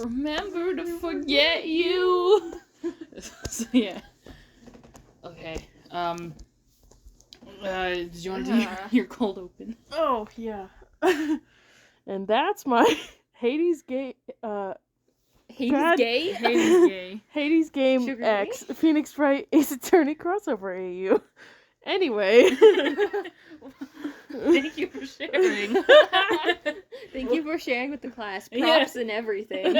remember to forget you. So, yeah. Okay. Did you want to do your cold open? Oh, yeah. And that's my Hades game. Hades gay? Hades game Sugar X. Phoenix Wright Ace Attorney crossover AU. Anyway. Thank you for sharing. Thank you for sharing with the class. Props and everything.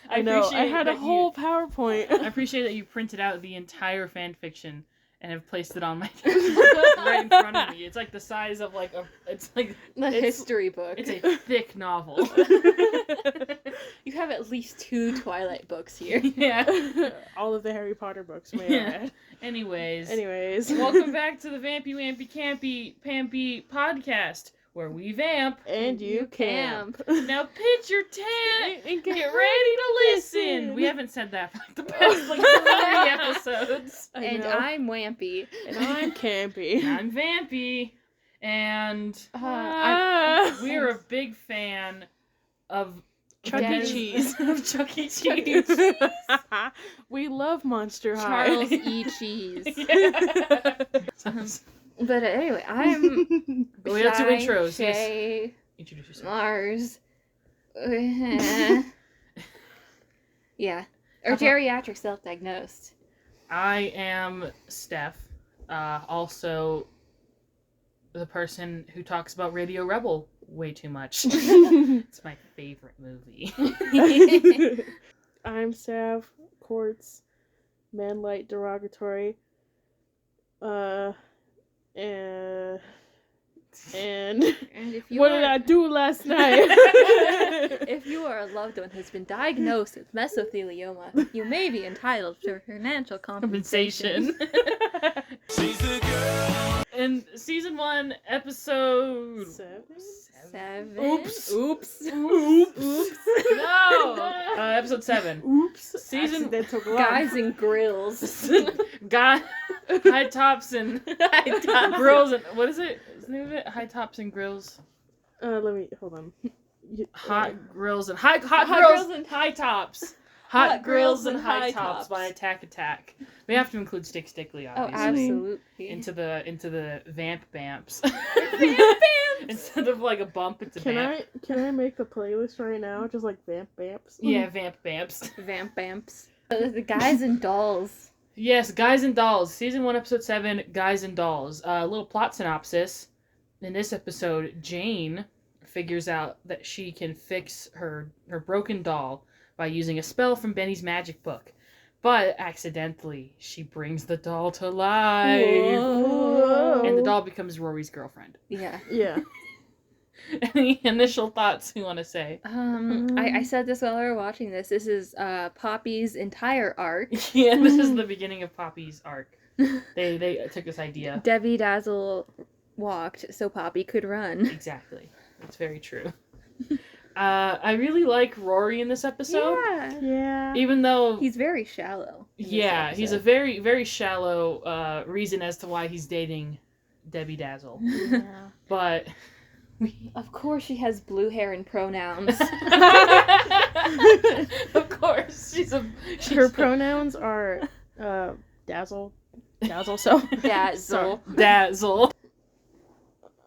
I know. I had a whole PowerPoint. I appreciate that you printed out the entire fan fiction and have placed it on my desk right in front of me. It's like the size of like it's history book. It's a thick novel. You have at least 2 Twilight books here. Yeah. All of the Harry Potter books, may I add. Anyways. Welcome back to the Vampy Wampy Campy Podcast, where we vamp and you camp. Now pitch your tent and get ready to listen. We haven't said that for like the past 3 episodes. And I'm Wampy. And I'm Campy. I'm Vampy. And we're a big fan of Chuck E. Cheese. Of Chuck E. Cheese. We love Monster High. Charles E. Cheese. But anyway, I'm We have 2 intros. Shay, Yes. Introduce yourself. Mars. Yeah. Or geriatric self-diagnosed. I am Steff. Also the person who talks about Radio Rebel way too much. It's my favorite movie. I'm Sav, Quartz, Manlight Derogatory, and if you what did I do last night? If you are a loved one who's been diagnosed with mesothelioma, you may be entitled to financial compensation. She's the girl. In season 1, episode 7. Oops. No. Episode 7. Oops. Season Accidental glove. Guys and grills. High tops and grills and what is it? What's the name of it? High tops and grills. Let me hold on. Hot grills and high tops. Hot grills and high tops by Attack. We have to include Stickly, obviously. Oh, absolutely. Into the Vamp Bamps. Vamp Bamps! Instead of like a bump, it's a vamp. Can I make the playlist right now? Just like Vamp Bamps? Yeah, Vamp Bamps. Vamp Bamps. The Guys and Dolls. Yes, Guys and Dolls. Season 1, episode 7, Guys and Dolls. A little plot synopsis. In this episode, Jane figures out that she can fix her broken doll by using a spell from Benny's magic book. But accidentally, she brings the doll to life. Whoa. And the doll becomes Rory's girlfriend. Yeah. Any initial thoughts you want to say? I said this while we were watching this. This is Poppy's entire arc. Yeah, this is the beginning of Poppy's arc. They took this idea. Debbie Dazzle walked so Poppy could run. Exactly. That's very true. I really like Rory in this episode. Yeah. Even though he's very shallow. Yeah, he's a very, very shallow reason as to why he's dating Debbie Dazzle. Yeah. But of course she has blue hair and pronouns. Of course. Her pronouns are Dazzle. So Dazzle. Dazzle.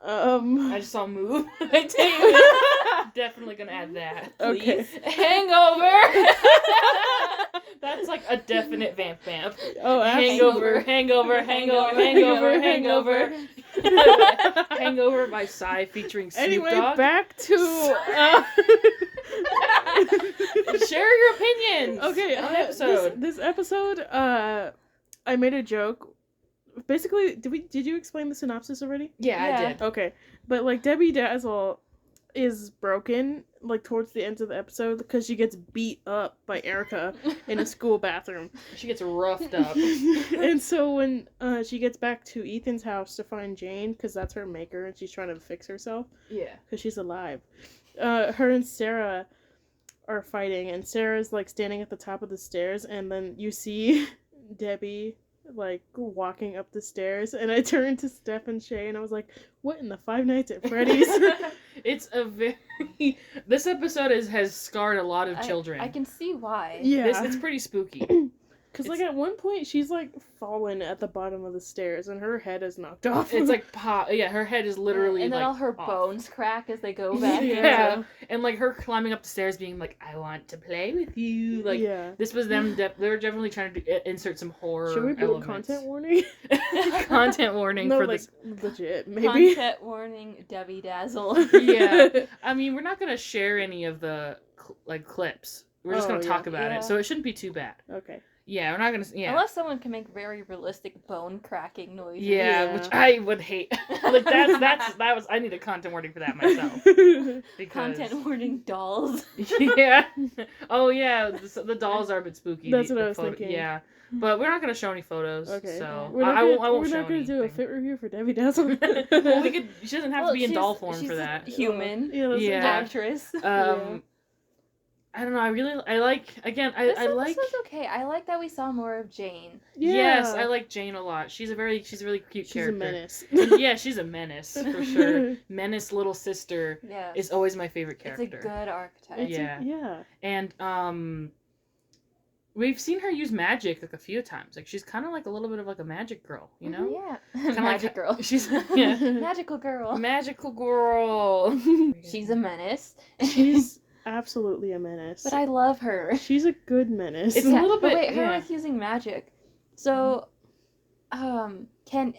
I just saw move. Definitely gonna add that. Okay. Hangover. That's like a definite vamp. Oh, Hangover by Psy featuring Snoop anyway, Dogg. back to share your opinions. Okay, on the episode. This episode, I made a joke. Basically, did you explain the synopsis already? Yeah, I did. Okay, but like Debbie Dazzle is broken like towards the end of the episode because she gets beat up by Erica in a school bathroom. She gets roughed up. And so when she gets back to Ethan's house to find Jane, because that's her maker and she's trying to fix herself. Yeah. Because she's alive. Her and Sarah are fighting, and Sarah's like standing at the top of the stairs, and then you see Debbie like walking up the stairs, and I turned to Steff and Shay, and I was like, "What in the Five Nights at Freddy's?" It's a very this episode has scarred a lot of children. I can see why. Yeah, It's pretty spooky. because like at one point she's like fallen at the bottom of the stairs, and her head is knocked off. It's like her head is literally and then like, all her off. bones crack as they go back. Yeah. And like her climbing up the stairs being like, I want to play with you. Like this was them they were definitely trying to insert some horror. Should we put elements. a content warning? Content warning No, for like, this. legit, maybe. Content warning, Debbie Dazzle. Yeah. I mean, we're not gonna share any of the like clips. We're just gonna talk about it, so it shouldn't be too bad. Okay. Yeah, we're not gonna. Yeah. Unless someone can make very realistic bone cracking noises. Yeah, which I would hate. Like that was. I need a content warning for that myself. Because... Content warning, dolls. Yeah. Oh yeah, the dolls are a bit spooky. That's what I was thinking. Yeah, but we're not gonna show any photos. Okay. So We're not gonna do a fit review for Debbie Dazzle. Well, we could. She doesn't have to be in doll form she's for that. Human. Yeah. Actress. I don't know. I like again. This like. was okay. I like that we saw more of Jane. Yeah. Yes, I like Jane a lot. She's a really cute character. She's a menace. Yeah, she's a menace for sure. Menace little sister Yeah. is always my favorite character. It's a good archetype. Yeah. And we've seen her use magic like a few times. Like she's kind of like a little bit of like a magic girl, you know? Yeah. Kinda Magic girl. She's Magical girl. magical girl. She's a menace. She's absolutely a menace. But I love her. She's a good menace. It's a little but bit. wait, her with using magic. So, can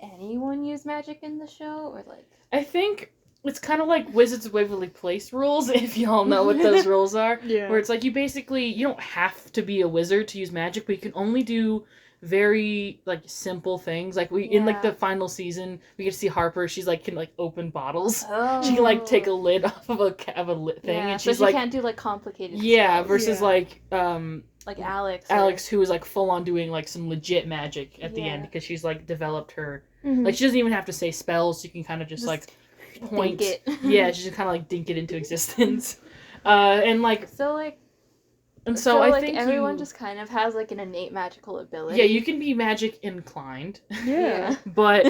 anyone use magic in the show, or like? I think it's kind of like Wizards of Waverly Place rules, if y'all know what those rules are. Yeah. Where it's like you don't have to be a wizard to use magic, but you can only do very like simple things. Like in like the final season, we get to see Harper. She's like can like open bottles. Oh. She can like take a lid off of a lit thing, and she's so she like can't do like complicated. yeah. spells. Versus like Alex, who is like full on doing like some legit magic at the end because she's like developed her like she doesn't even have to say spells. She can kind of just like point dink it. Yeah, she just kind of like dink it into existence. And like so like. And so I like think everyone just kind of has like an innate magical ability. Yeah, you can be magic inclined. Yeah. But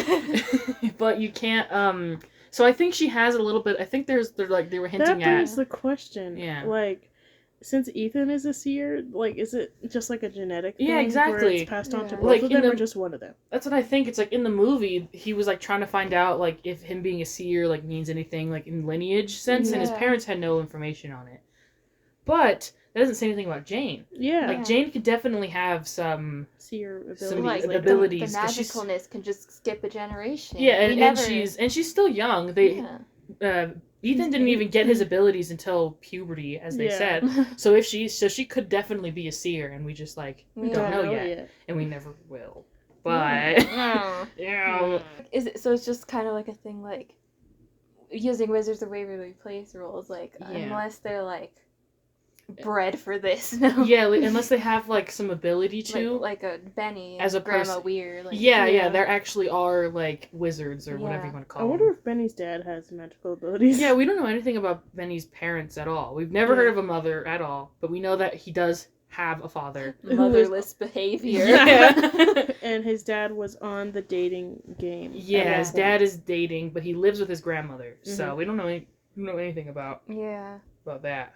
you can't so I think she has a little bit. I think they're like they were hinting that brings the question. Yeah. Like, since Ethan is a seer, like, is it just like a genetic thing? Yeah, exactly. Where it's passed on to both like of them, or just one of them? That's what I think. It's like in the movie, he was like trying to find out like if him being a seer like means anything like in lineage sense, and his parents had no information on it. But that doesn't say anything about Jane. Yeah. Like Jane could definitely have some seer abilities. some like, abilities. The magicalness can just skip a generation. Yeah, and she's still young. Ethan didn't even get his abilities until puberty, as they said. So she could definitely be a seer, and we just like don't know yet, and we never will. But is it? So it's just kind of like a thing, like using Wizards of Waverly Place rules, like unless they're like bred for this. No. Yeah, like, unless they have like some ability to, like a Benny as a Grandma person. Weir. Like, there actually are like wizards or whatever you want to call them. I wonder if Benny's dad has magical abilities. Yeah, we don't know anything about Benny's parents at all. We've never heard of a mother at all, but we know that he does have a father. Motherless behavior. Yeah. And his dad was on the dating game. Yeah, his dad is dating, but he lives with his grandmother, so we don't know anything about that.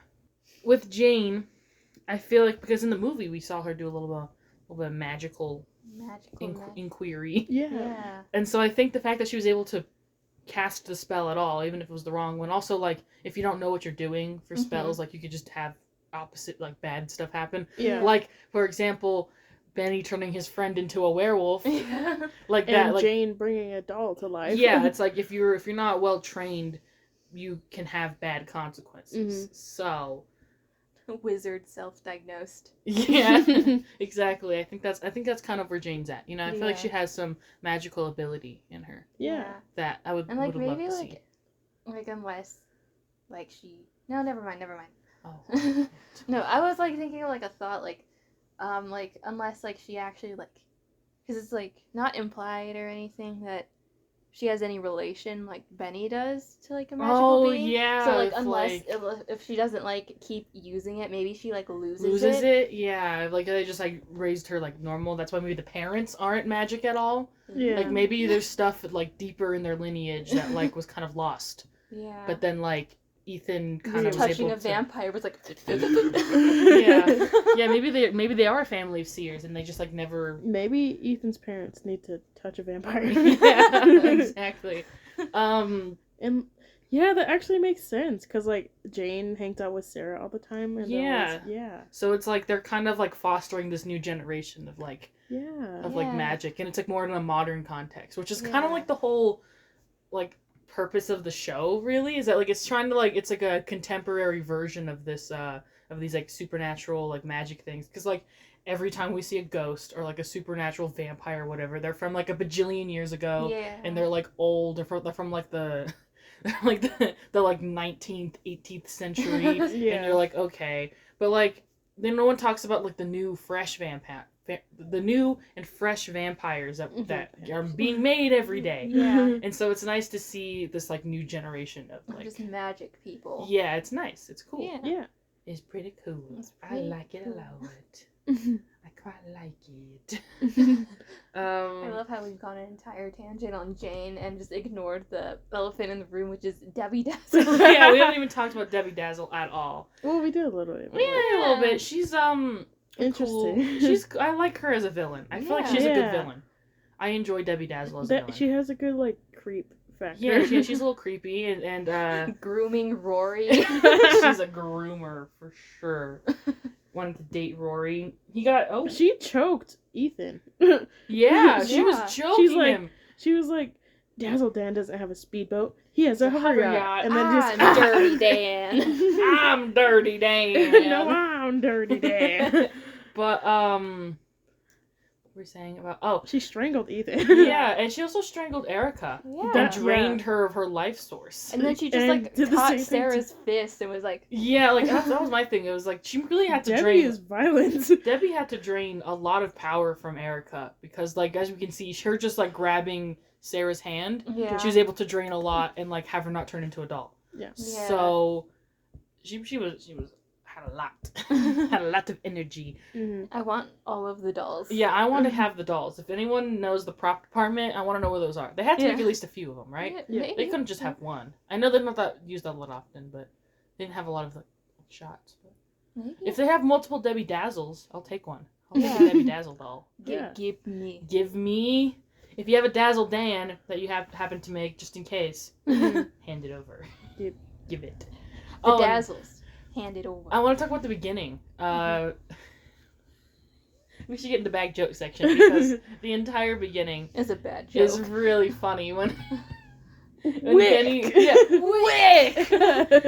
With Jane, I feel like because in the movie we saw her do a little bit of magical inquiry. Yeah. And so I think the fact that she was able to cast the spell at all, even if it was the wrong one, also like if you don't know what you're doing for spells, like you could just have opposite like bad stuff happen. Yeah. Like for example, Benny turning his friend into a werewolf. Like and that. Like Jane bringing a doll to life. Yeah, it's like if you're not well trained, you can have bad consequences. So wizard self-diagnosed. Yeah, exactly. I think that's kind of where Jane's at. You know, I feel like she has some magical ability in her. Yeah. That I would and like would maybe love to like see. like unless like she never mind. Oh. No, I was like thinking of like a thought like unless like she actually like because it's like not implied or anything that she has any relation like Benny does to like a magical being. Yeah. So like if she doesn't like keep using it, maybe she like loses it. Yeah, like they just like raised her like normal. That's why maybe the parents aren't magic at all. Yeah. Like maybe there's stuff like deeper in their lineage that like was kind of lost. Yeah. But then like Ethan kind of was touching able a vampire was like yeah, maybe they are a family of seers and they just like never. Maybe Ethan's parents need to touch a vampire. Yeah, exactly. And yeah, that actually makes sense because like Jane hangs out with Sarah all the time. And yeah. So it's like they're kind of like fostering this new generation of like like magic, and it's like more in a modern context, which is kind of like the whole like purpose of the show. Really, is that like it's trying to like it's like a contemporary version of this of these like supernatural like magic things, because like every time we see a ghost or like a supernatural vampire or whatever, they're from like a bajillion years ago, and they're like old. They're from like the like the like 19th 18th century, and you're like, okay, but like then no one talks about like the new and fresh vampires that are being made every day. And so it's nice to see this like new generation of like just magic people. Yeah, it's nice. It's cool. Yeah. It's pretty cool. I like it a lot. I quite like it. I love how we've gone an entire tangent on Jane and just ignored the elephant in the room, which is Debbie Dazzle. Yeah, we haven't even talked about Debbie Dazzle at all. Well, we did a little bit. Yeah, a little bit. She's interesting. Cool. I like her as a villain. I feel like she's a good villain. I enjoy Debbie Dazzle as a villain. She has a good like creep factor. Yeah, she's a little creepy and grooming Rory. She's a groomer for sure. Wanted to date Rory. He got She choked Ethan. Yeah, she was choking him. She was like, Dazzle Dan doesn't have a speedboat. He has a hover yacht. And then I'm Dirty Dan. I'm Dirty Dan. No, I'm Dirty Dan. But what were we saying about? She strangled Ethan. Yeah, and she also strangled Erica. Yeah. And drained her of her life source. And then she just like caught Sarah's fist and was like, yeah, like that was my thing. It was like she really had to Debbie is violent. Debbie had to drain a lot of power from Erica because like as we can see, her just like grabbing Sarah's hand, she was able to drain a lot and like have her not turn into a doll. Yeah. So she had a lot of energy. Mm-hmm. I want all of the dolls. Yeah, I want to have the dolls. If anyone knows the prop department, I want to know where those are. They had to make at least a few of them, right? Yeah. They couldn't just have one. I know they're not that used a lot often, but they didn't have a lot of like shots. But if they have multiple Debbie Dazzles, I'll take one. I'll take a Debbie Dazzle doll. Give me. Give me. If you have a Dazzle Dan that you happen to make, just in case, hand it over. Give it. The Dazzles. Hand it over. I want to talk about the beginning. We should get into bad joke section because the entire beginning is a bad joke. Is really funny when Benny,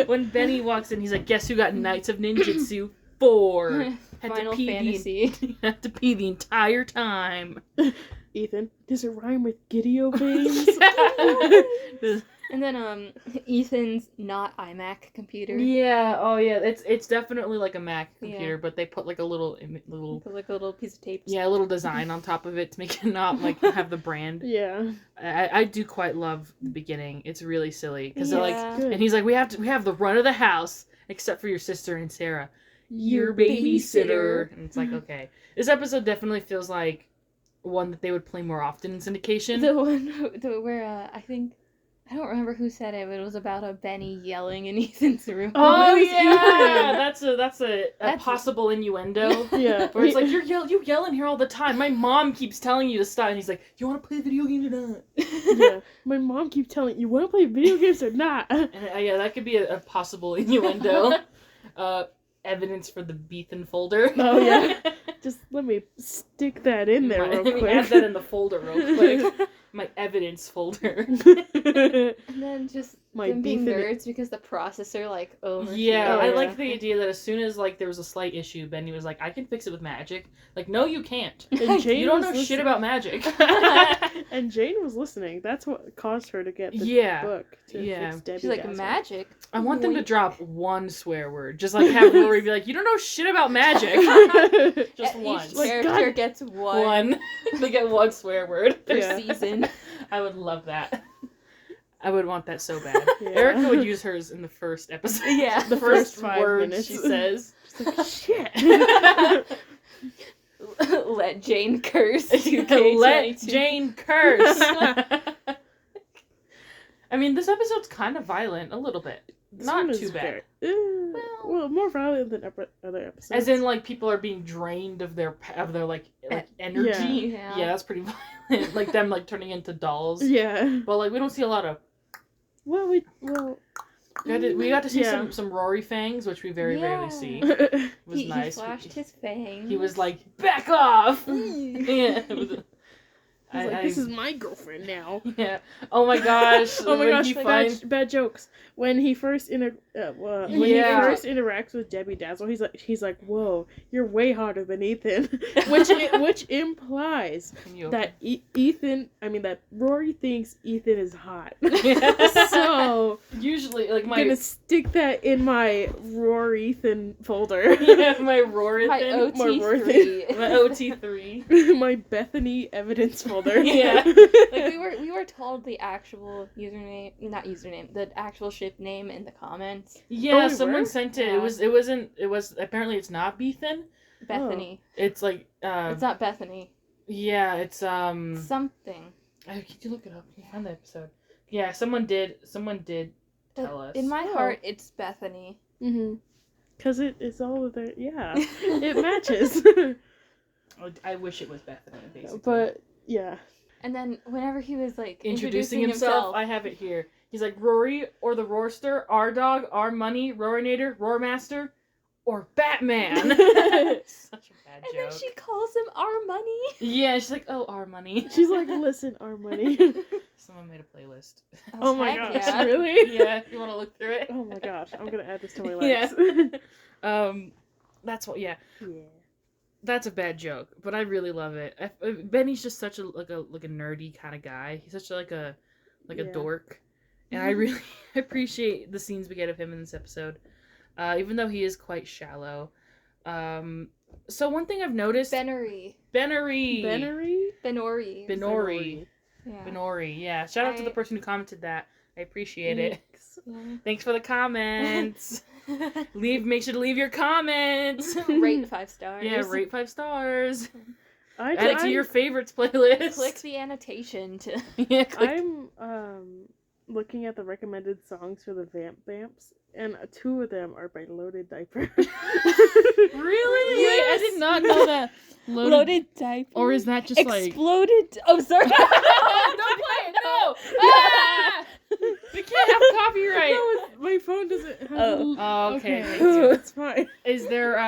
when Benny walks in, he's like, "Guess who got Knights of Ninjutsu 4? Final Fantasy. Had to pee the entire time." Ethan, does it rhyme with Gideo veins? And then Ethan's not iMac computer. Yeah, oh yeah, it's definitely like a Mac computer, but they put like a little like a little piece of tape. Yeah, a little design on top of it to make it not like have the brand. Yeah. I do quite love the beginning. It's really silly because they're like, Good. and he's like, we have the run of the house except for your sister and Sarah, your babysitter. And it's like, okay, this episode definitely feels like one that they would play more often in syndication. The one where I don't remember who said it, but it was about a Benny yelling in Ethan's room. Oh yeah, that's a possible innuendo. Yeah, where it's like you yell in here all the time. My mom keeps telling you to stop, and he's like, "You want to play video games or not?" Yeah, my mom keeps telling you want to play video games or not. And yeah, that could be a possible innuendo. Evidence for the Beethan folder. Oh yeah, just let me stick that in there real quick. Add that in the folder real quick. My evidence folder. And then just them being nerds because the processor like over. Yeah, I like the idea that as soon as like there was a slight issue, Benny was like, "I can fix it with magic." Like, no, you can't. You don't know shit about magic. And Jane was listening. That's what caused her to get the book to fix Debbie. She's like, magic? I want them to drop one swear word. Just like have Rory be like, "You don't know shit about magic." Just one. Each character gets one. They get one swear word per season. I would love that. I would want that so bad. Yeah. Erica would use hers in the first episode. Yeah. The first first 5 word minutes. she says. Just like, shit. Let Jane curse. 2K22. Let Jane curse. I mean, this episode's kind of violent, a little bit. This Not one is too bad. Well, more violent than other episodes. As in, like, people are being drained of their like energy. Yeah. Yeah, that's pretty violent. Like them like turning into dolls. Yeah. But like we don't see a lot of. Well, We got to see Yeah. some Rory fangs, which we very rarely see. well. It was He nice. flashed his fangs. He was like, "Back off!" Yeah. It was, He's like, this is my girlfriend now. Yeah. Oh my gosh. Oh my when gosh, he bad, finds- bad jokes. When he first when he Yeah. first interacts with Debbie Dazzle, he's like, "Whoa, you're way hotter than Ethan," which implies that that Rory thinks Ethan is hot. So usually like I'm my gonna stick that in my Rory Ethan folder. yeah, my Rory my thing. OT3. My OT3. My Bethany evidence folder. Yeah. Like we were told the actual the actual ship name in the comments. Yeah, we someone were? sent it. Yeah. It was apparently it's not Bethan. Bethany. It's like It's not Bethany. yeah, it's Something. Can you look it up? Can you find the episode? Yeah, someone did tell us. In my Oh. heart, it's Bethany. Mm-hmm. Cause it's all of their it matches. I wish it was Bethany, basically. But yeah. And then whenever he was like Introducing himself, I have it here. He's like, Rory or the Roarster, our dog, our money, Roarinator, Roarmaster, or Batman. Such a bad and joke. then she calls him our money. Yeah, she's like, oh, our money. She's like, listen, our money. Someone made a playlist. Oh my Heck gosh, yeah. really? Yeah, you want to look through it? Oh my gosh, I'm gonna add this to my Yeah. list. That's what. Yeah, Yeah. that's a bad joke, but I really love it. Benny's just such a nerdy kind of guy. He's such a Yeah. dork, and I really appreciate the scenes we get of him in this episode, even though he is quite shallow. So one thing I've noticed, Benori. Benori. Yeah. Benori. Yeah. Shout out to the person who commented that. I appreciate it. Yeah. Thanks for the comments. Make sure to leave your comments. Rate 5 stars. Yeah, rate 5 stars. I Add it to your favorites playlist. Click the annotation to. Yeah, click. I'm looking at the recommended songs for the Vamps, and 2 of them are by Loaded Diaper. Really? Yes. Wait, I did not know that. Loaded diaper. Or is that just like? Exploded. Oh, sorry. Don't play it. No. Ah! We can't have copyright. No, my phone doesn't have Oh, okay. It's fine. Is there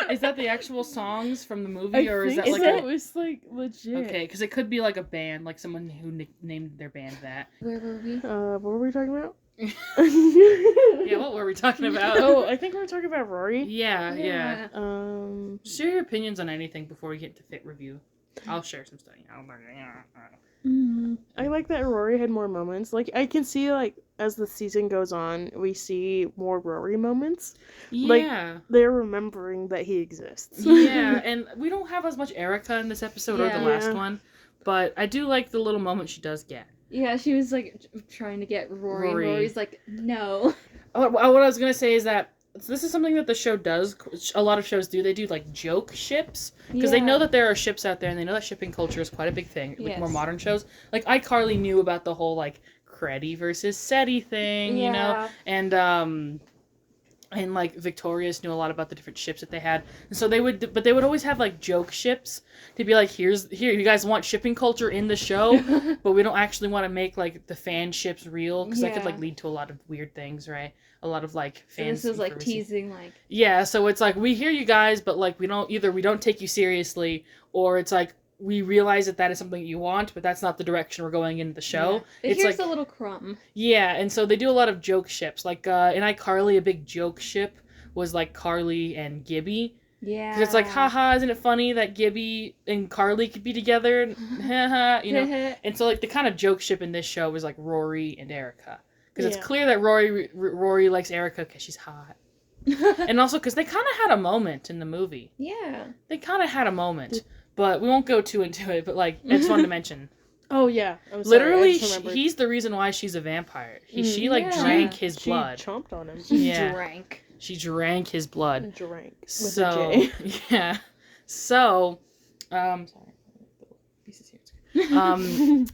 Is that the actual songs from the movie, or is that like it was like legit. Okay, because it could be like a band, like someone who named their band that. Where were we? What were we talking about? Yeah, what were we talking about? Oh, I think we were talking about Rory. Yeah. Share your opinions on anything before we get to fit review. I'll share some stuff. I like that Rory had more moments. Like, I can see, like, as the season goes on, we see more Rory moments. Yeah. They're remembering that he exists. Yeah, and we don't have as much Erica in this episode or the Yeah. last one, but I do like the little moment she does get. Yeah, she was like trying to get Rory. Rory. Rory's like, no. What I was going to say is that this is something that the show does. A lot of shows do. They do, like, joke ships. Because they know that there are ships out there, and they know that shipping culture is quite a big thing. Like, more modern shows. Like, iCarly knew about the whole, like, Creddy versus SETI thing, you know? And, like, Victorious knew a lot about the different ships that they had. And so they would always have, like, joke ships to be like, here, you guys want shipping culture in the show, but we don't actually want to make, like, the fan ships real, because that could, like, lead to a lot of weird things, right? A lot of, like, fans. So this was, like, teasing, like. Yeah, so it's like, we hear you guys, but, like, we don't take you seriously, or it's like, we realize that is something you want, but that's not the direction we're going into the show. Yeah. But it's here's like a little crumb. Yeah, and so they do a lot of joke ships. Like, in iCarly, a big joke ship was, like, Carly and Gibby. Yeah. Because it's like, haha, isn't it funny that Gibby and Carly could be together? Haha, you know? And so, like, the kind of joke ship in this show was, like, Rory and Erica. Because it's clear that Rory likes Erica because she's hot. And also because they kind of had a moment in the movie. Yeah. They kind of had a moment. But we won't go too into it. But, like, I just wanted to mention Oh yeah, I'm sorry. Literally, he's the reason why she's a vampire. She like drank his blood. She chomped on him. She drank his blood. Drank. So yeah. So, sorry. Pieces here.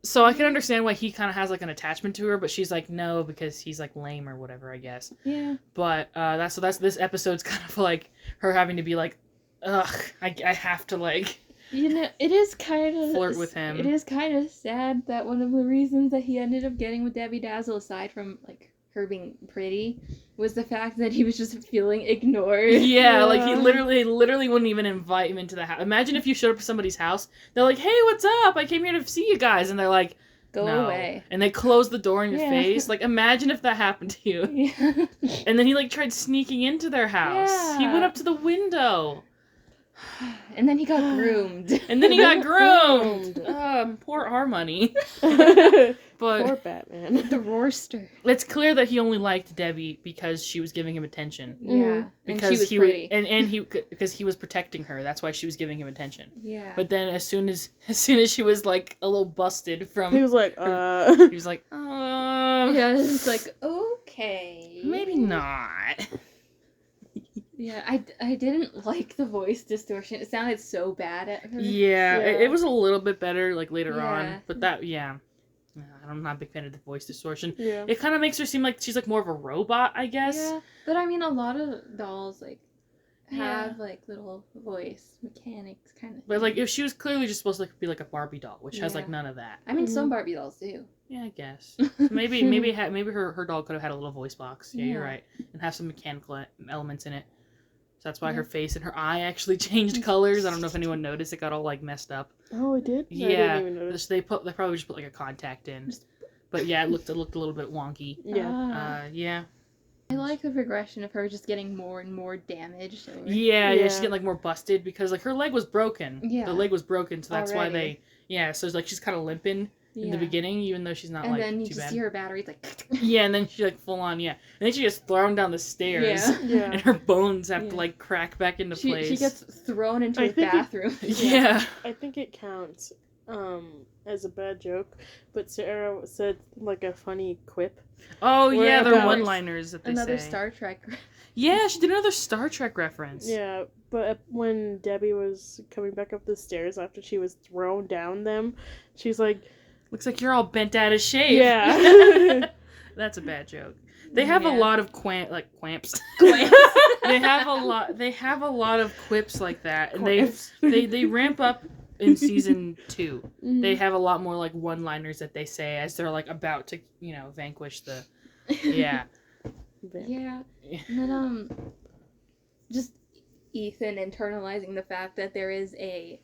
So I can understand why he kind of has like an attachment to her, but she's like no because he's like lame or whatever, I guess. Yeah. But that's this episode's kind of like her having to be like, ugh, I have to like. You know, it is kind of flirt with him. It is kind of sad that one of the reasons that he ended up getting with Debbie Dazzle, aside from like her being pretty, was the fact that he was just feeling ignored. Yeah, like he literally wouldn't even invite him into the house. Imagine if you showed up to somebody's house, they're like, "Hey, what's up? I came here to see you guys," and they're like, "Go away," and they close the door in your face. Like, imagine if that happened to you. Yeah. And then he like tried sneaking into their house. Yeah. He went up to the window. And then he got groomed. Poor Harmony. But poor Batman. The roaster. It's clear that he only liked Debbie because she was giving him attention. Yeah. Because and she was pretty. Because he was protecting her. That's why she was giving him attention. Yeah. But then as soon as she was like a little busted from, he was like, he was like, yeah, it's like, okay, maybe not. Yeah, I didn't like the voice distortion. It sounded so bad at her. Yeah, it was a little bit better like later on, but I'm not a big fan of the voice distortion. Yeah. It kind of makes her seem like she's like more of a robot, I guess. Yeah, but I mean, a lot of dolls like have like little voice mechanics kind of. But like, if she was clearly just supposed to be like a Barbie doll, which has like none of that. I mean, some Barbie dolls do. Yeah, I guess. Maybe her doll could have had a little voice box. Yeah, you're right, and have some mechanical elements in it. So that's why her face and her eye actually changed colors. I don't know if anyone noticed. It got all like messed up. Oh, it did? Yeah. I didn't even notice. They probably just put like a contact in. But yeah, it looked a little bit wonky. Yeah. Yeah. I like the progression of her just getting more and more damaged. Yeah, she's getting like more busted because like her leg was broken. Yeah. The leg was broken, so that's why they. Yeah, so it's like she's kind of limping in the beginning, even though she's not like too bad. And then you just see her batteries like. Yeah, and then she like full on, and then she gets thrown down the stairs. Yeah. And her bones have to like crack back into place. She gets thrown into a bathroom. Yeah. I think it counts as a bad joke, but Sarah said like a funny quip. Oh yeah, they're one-liners that they another say. Star Trek. Yeah, she did another Star Trek reference. Yeah, but when Debbie was coming back up the stairs after she was thrown down them, she's like, "Looks like you're all bent out of shape." Yeah. That's a bad joke. They have a lot of quamps. They have a lot of quips like that, and they ramp up in season 2. Mm-hmm. They have a lot more like one-liners that they say as they're like about to vanquish the. Yeah. Yeah. And then just Ethan internalizing the fact that there is a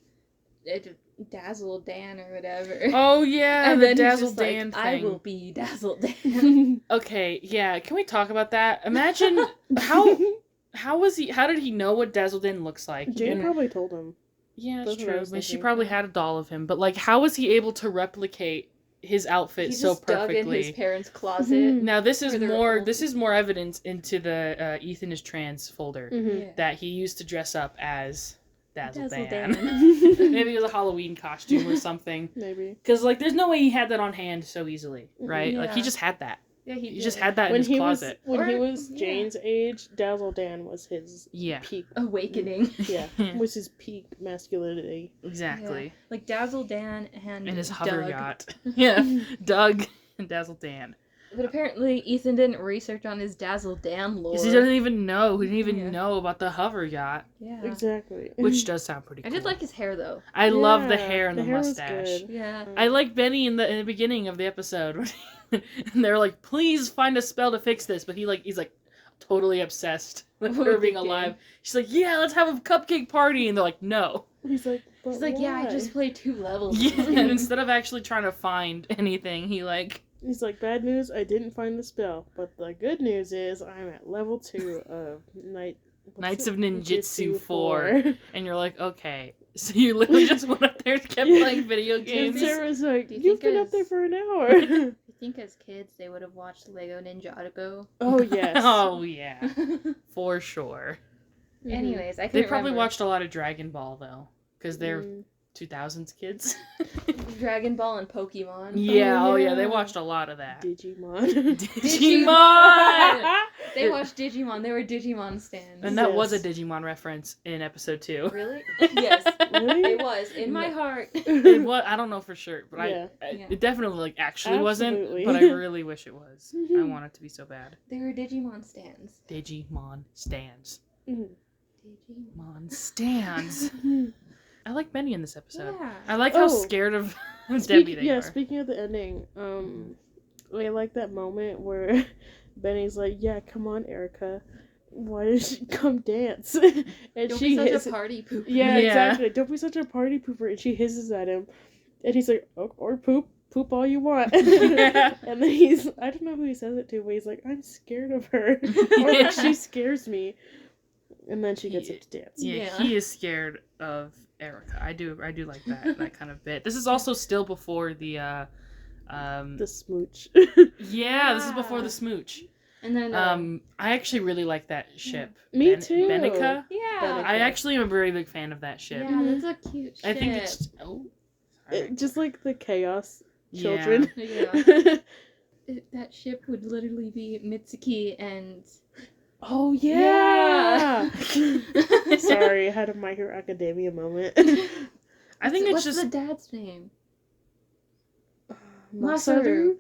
Dazzle Dan or whatever. Oh yeah, and the then Dazzle he's just Dan like, thing. I will be Dazzle Dan. Okay, yeah. Can we talk about that? Imagine how did he know what Dazzle Dan looks like? Jane probably told him. Yeah, that's true. I mean, she probably had a doll of him, but like, how was he able to replicate his outfit so perfectly? Dug in his parents' closet. Now this is more evidence into the Ethan is trans folder that he used to dress up as Dazzle Dan. Maybe it was a Halloween costume or something. Maybe. Because like, there's no way he had that on hand so easily, right? Yeah. Like he just had that. Yeah, he just had that in his closet. When he was Jane's age, Dazzle Dan was his peak awakening. Yeah, was his peak masculinity. Exactly. Yeah. Like Dazzle Dan and his hover Doug. yacht. Yeah, Doug and Dazzle Dan. But apparently Ethan didn't research on his Dazzle Dan lore. Because he doesn't even know. He didn't even know about the hover yacht. Yeah. Exactly. Which does sound pretty cool. I did like his hair, though. I love the hair and the mustache. Yeah. I like Benny in the beginning of the episode. And they're like, please find a spell to fix this. But he's like totally obsessed with her being alive. She's like, yeah, let's have a cupcake party. And they're like, no. He's like, yeah, I just played 2 levels. Yeah, and instead of actually trying to find anything, he's like, bad news, I didn't find the spell. But the good news is I'm at level 2 of Knights of Ninjutsu 4. And you're like, okay. So you literally just went up there and kept playing video games. And Sarah's like, you've been up there for an hour. I think as kids they would have watched Lego Ninjago. Oh, yes. Oh, yeah. For sure. Anyways, They probably watched a lot of Dragon Ball, though. Because they're 2000s kids. Dragon Ball and Pokemon. Yeah, oh yeah, they watched a lot of that. Digimon. Digimon! They watched Digimon. They were Digimon stans. And that was a Digimon reference in episode 2. Really? Yes. Really? It was. In my heart. It was, I don't know for sure, but Yeah. it definitely like actually Absolutely. wasn't, but I really wish it was. I want it to be so bad. They were Digimon stans. Digimon stands. Mhm. Digimon stands. I like Benny in this episode. Yeah. I like how scared of Debbie they are. Speaking of the ending, I like that moment where Benny's like, "Yeah, come on, Erica. Why did you come dance?" And Don't be such a party pooper. Yeah, exactly. Don't be such a party pooper. And she hisses at him, and he's like, "Oh, or poop all you want." And then I don't know who he says it to, but he's like, "I'm scared of her," or like, "She scares me." And then she gets up to dance. Yeah, he is scared of Erica. I do like that kind of bit. This is also still before the smooch. Yeah, this is before the smooch. And then I actually really like that ship. Me too. Benica. Yeah. I actually am a very big fan of that ship. Yeah, that's a cute ship. I think it's Just like the chaos children. Yeah. That ship would literally be Mitsuki and... Oh, yeah! Sorry, I had a My Hero Academia moment. I think What's just... the dad's name? Masaru.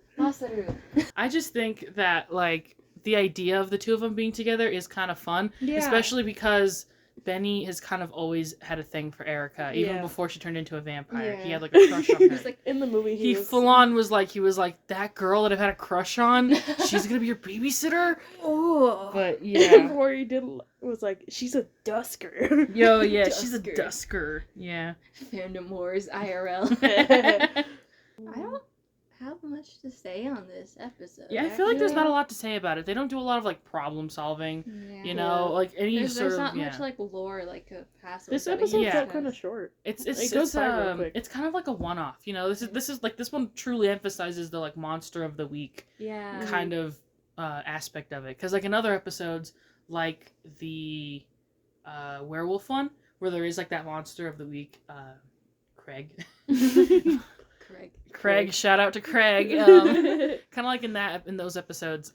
I just think that, like, the idea of the two of them being together is kind of fun. Yeah. Especially because Benny has kind of always had a thing for Erica, even before she turned into a vampire. Yeah. He had, like, a crush on her. Like, in the movie, he full on was like, that girl that I've had a crush on, she's gonna be your babysitter? Oh. But, yeah. Before he was like, she's a dusker. Yo, yeah, she's a dusker. Yeah. Fandom Wars IRL. Yeah, I don't have much to say on this episode. I feel like there's not a lot to say about it. They don't do a lot of, like, problem solving. Yeah. You know, like, any there's not much, like, lore, like, a past. This episode felt kind of short. It goes it's by real quick. It's kind of like a one-off, you know. This is like, this one truly emphasizes the, like, monster of the week kind of aspect of it, because, like, in other episodes, like the werewolf one, where there is, like, that monster of the week, Craig. Craig, shout out to Craig. Kind of like in those episodes,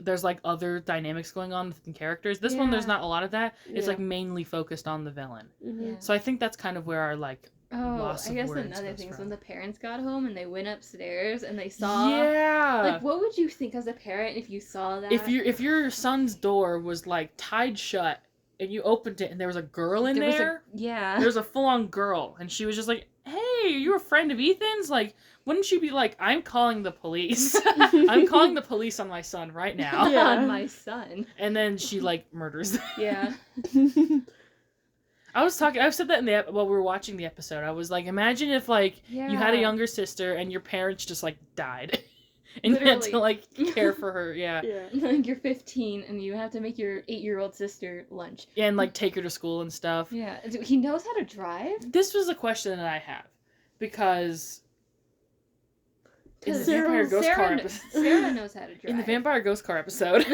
there's, like, other dynamics going on within characters. This one, there's not a lot of that. It's like mainly focused on the villain. Mm-hmm. So I think that's kind of where our, like, loss I of guess words another goes thing is from. when the parents got home and they went upstairs and they saw. Yeah. Like, what would you think as a parent if you saw that? If your son's door was, like, tied shut and you opened it and there was a girl in there. Yeah. There was a full-on girl, and she was just like, "Hey, are you a friend of Ethan's?" Like, wouldn't she be like, "I'm calling the police. I'm calling the police on my son right now." Yeah. On my son. And then she, like, murders them. Yeah. I said that while we were watching the episode. I was like, imagine if, like, you had a younger sister and your parents just, like, died. And you had to, like, care for her, yeah. Like, you're 15 and you have to make your 8-year-old sister lunch. And, like, take her to school and stuff. Yeah. He knows how to drive? This was a question that I have. Because... in the Vampire Ghost Car episode... Sarah knows how to drive. In the Vampire Ghost Car episode...